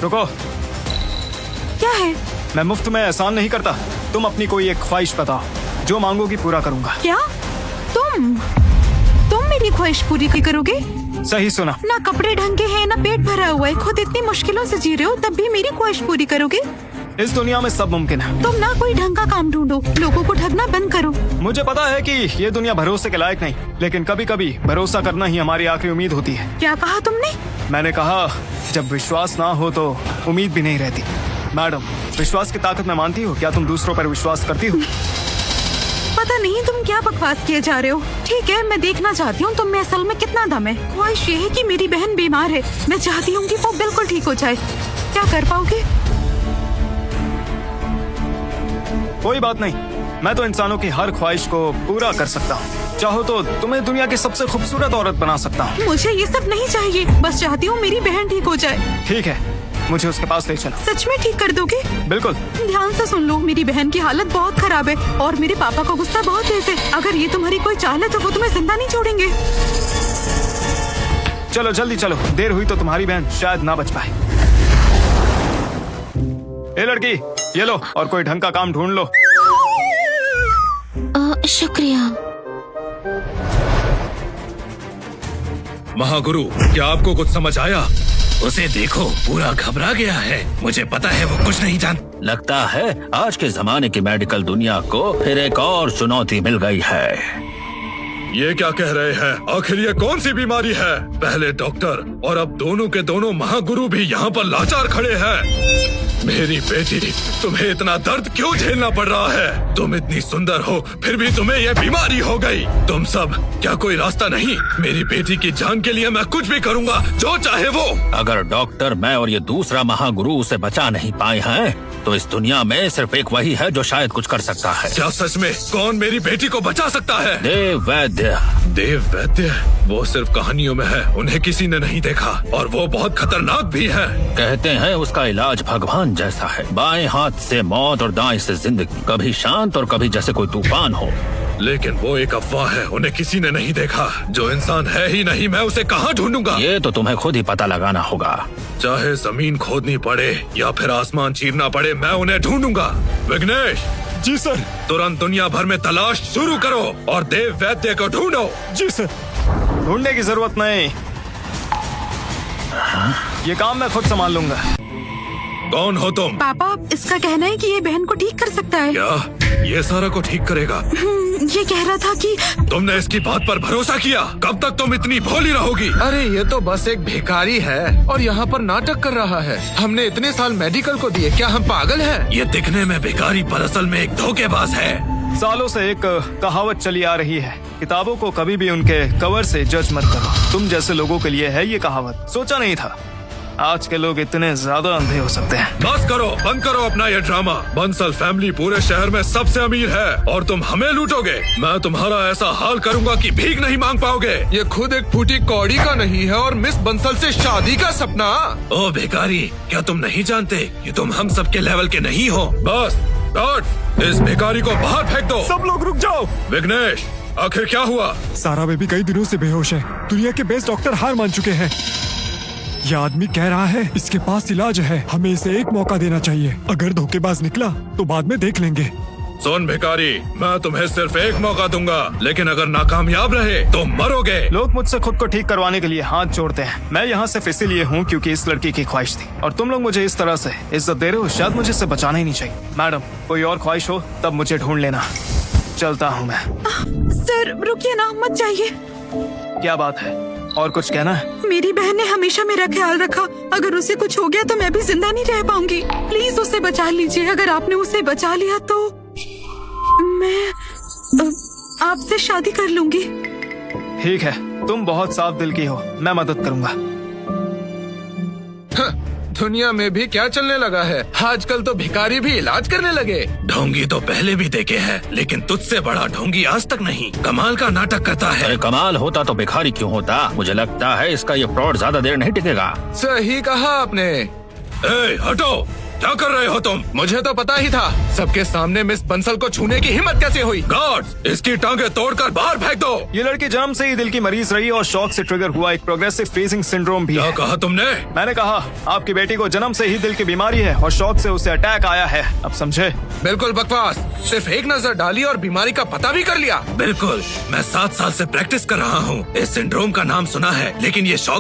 रुको। क्या है? मैं मुफ्त में एहसान नहीं करता। तुम अपनी कोई एक ख्वाहिश बताओ, जो मांगोगी पूरा करूंगा। क्या? तुम मेरी ख्वाहिश पूरी करोगे? सही सुना। ना कपड़े ढंग के हैं, ना पेट भरा हुआ है, खुद इतनी मुश्किलों से जी रहे हो, तब भी मेरी ख्वाहिश पूरी करोगे? इस दुनिया में सब मुमकिन है। तुम ना कोई ढंग का काम ढूंढो, लोगों को ठगना बंद करो। मुझे पता है कि ये दुनिया भरोसे के लायक नहीं, लेकिन कभी कभी भरोसा करना ही हमारी आखिरी उम्मीद होती है। क्या कहा तुमने? मैंने कहा, जब विश्वास ना हो तो उम्मीद भी नहीं रहती। मैडम, विश्वास की ताकत में मानती हो? क्या तुम दूसरों पर विश्वास करती हो? पता नहीं तुम क्या बकवास किए जा रहे हो। ठीक है, मैं देखना चाहती हूँ तुम में असल में कितना दम है। ख्वाहिश ये है कि मेरी बहन बीमार है, मैं चाहती हूँ कि वो बिल्कुल ठीक हो जाए। क्या कर पाओगे? कोई बात नहीं, मैं तो इंसानों की हर ख्वाहिश को पूरा कर सकता हूँ। चाहो तो तुम्हें दुनिया की सबसे खूबसूरत औरत बना सकता हूँ। मुझे ये सब नहीं चाहिए, बस चाहती हूँ मेरी बहन ठीक हो जाए। ठीक है, मुझे उसके पास ले चलो। सच में ठीक कर दोगे? बिल्कुल। ध्यान से सुन लो, मेरी बहन की हालत बहुत खराब है और मेरे पापा का गुस्सा बहुत तेज है। अगर ये तुम्हारी कोई चाल है तो वो तुम्हें जिंदा नहीं छोड़ेंगे। चलो जल्दी चलो, देर हुई तो तुम्हारी बहन शायद ना बच पाए। ए लड़की, ये लो और कोई ढंग का काम ढूंढ लो। शुक्रिया। महागुरु, क्या आपको कुछ समझ आया? उसे देखो, पूरा घबरा गया है। मुझे पता है वो कुछ नहीं जान। लगता है आज के जमाने की मेडिकल दुनिया को फिर एक और चुनौती मिल गई है। ये क्या कह रहे हैं? आखिर ये कौन सी बीमारी है? पहले डॉक्टर और अब दोनों के दोनों महागुरु भी यहाँ पर लाचार खड़े हैं। मेरी बेटी, तुम्हें इतना दर्द क्यों झेलना पड़ रहा है? तुम इतनी सुंदर हो, फिर भी तुम्हें ये बीमारी हो गई। तुम सब, क्या कोई रास्ता नहीं? मेरी बेटी की जान के लिए मैं कुछ भी करूँगा, जो चाहे वो। अगर डॉक्टर, मैं और ये दूसरा महागुरु उसे बचा नहीं पाए हैं, तो इस दुनिया में सिर्फ एक वही है जो शायद कुछ कर सकता है। क्या सच में? कौन मेरी बेटी को बचा सकता है? देव वैद्य। देव वैद्य? वो सिर्फ कहानियों में है, उन्हें किसी ने नहीं देखा और वो बहुत खतरनाक भी है। कहते हैं उसका इलाज भगवान जैसा है। बाएं हाथ से मौत और दाएं से जिंदगी, कभी शांत और कभी जैसे कोई तूफान हो। लेकिन वो एक अफवाह है, उन्हें किसी ने नहीं देखा। जो इंसान है ही नहीं, मैं उसे कहाँ ढूंढूंगा? ये तो तुम्हें खुद ही पता लगाना होगा। चाहे जमीन खोदनी पड़े या फिर आसमान चीरना पड़े, मैं उन्हें ढूंढूंगा। विघ्नेश। जी सर। तुरंत दुनिया भर में तलाश शुरू करो और देव वैद्य को ढूंढो। जी सर। ढूंढने की जरूरत नहीं, ये काम मैं खुद संभाल लूंगा। कौन हो तुम? पापा, इसका कहना है कि ये बहन को ठीक कर सकता है। क्या ये सारा को ठीक करेगा? ये कह रहा था कि तुमने इसकी बात पर भरोसा किया? कब तक तुम इतनी भोली रहोगी? अरे ये तो बस एक भिखारी है और यहाँ पर नाटक कर रहा है। हमने इतने साल मेडिकल को दिए, क्या हम पागल हैं? ये दिखने में भिखारी पर असल में एक धोखेबाज है। सालों से एक कहावत चली आ रही है, किताबों को कभी भी उनके कवर से जज मत करो। तुम जैसे लोगों के लिए है ये कहावत। सोचा नहीं था आज के लोग इतने ज्यादा अंधे हो सकते हैं। बस करो, बंद करो अपना ये ड्रामा। बंसल फैमिली पूरे शहर में सबसे अमीर है और तुम हमें लूटोगे। मैं तुम्हारा ऐसा हाल करूंगा कि भीख नहीं मांग पाओगे। ये खुद एक फूटी कौड़ी का नहीं है और मिस बंसल से शादी का सपना। ओ भिखारी, क्या तुम नहीं जानते कि तुम हम सबके लेवल के नहीं हो? बस काट, इस भिखारी को बाहर फेंक दो। सब लोग रुक जाओ। विघ्नेश, आखिर क्या हुआ? सारा बेबी कई दिनों से बेहोश है। दुनिया के बेस्ट डॉक्टर हार मान चुके हैं। यह आदमी कह रहा है इसके पास इलाज है, हमें इसे एक मौका देना चाहिए। अगर धोखेबाज निकला तो बाद में देख लेंगे। सुन भिखारी, मैं तुम्हें सिर्फ एक मौका दूंगा, लेकिन अगर नाकामयाब रहे तो मरोगे। लोग मुझसे खुद को ठीक करवाने के लिए हाथ जोड़ते हैं। मैं यहाँ सिर्फ इसीलिए हूँ क्योंकि इस लड़की की ख्वाहिश थी और तुम लोग मुझे इस तरह से इज्जत दे रहे हो। शायद मुझे इससे बचाना ही नहीं चाहिए। मैडम, कोई और ख्वाहिश हो तब मुझे ढूंढ लेना। चलता हूँ मैं। सर रुकिए ना, मत जाइए। क्या बात है, और कुछ कहना है? मेरी बहन ने हमेशा मेरा ख्याल रखा। अगर उसे कुछ हो गया तो मैं भी जिंदा नहीं रह पाऊंगी। प्लीज उसे बचा लीजिए। अगर आपने उसे बचा लिया तो मैं आपसे शादी कर लूंगी। ठीक है, तुम बहुत साफ दिल की हो, मैं मदद करूंगा। दुनिया में भी क्या चलने लगा है? आजकल तो भिखारी भी इलाज करने लगे। ढोंगी तो पहले भी देखे हैं, लेकिन तुझसे बड़ा ढोंगी आज तक नहीं। कमाल का नाटक करता है। अरे कमाल होता तो भिखारी क्यों होता? मुझे लगता है इसका ये फ्रॉड ज्यादा देर नहीं टिकेगा। सही कहा आपने। ए, हटो। क्या कर रहे हो तुम? मुझे तो पता ही था। सबके सामने मिस बंसल को छूने की हिम्मत कैसे हुई? गार्ड्स, इसकी टांगे तोड़कर बाहर फेंक दो। ये लड़की जन्म से ही दिल की मरीज रही और शॉक से ट्रिगर हुआ एक प्रोग्रेसिव फ्रीजिंग सिंड्रोम भी क्या है। कहा तुमने? मैंने कहा आपकी बेटी को जन्म से ही दिल की बीमारी है और शॉक से उसे अटैक आया है। अब समझे? बिल्कुल बकवास। सिर्फ एक नजर डाली और बीमारी का पता भी कर लिया। बिल्कुल, मैं 7 साल से प्रैक्टिस कर रहा हूँ। इस सिंड्रोम का नाम सुना है, लेकिन ये शॉक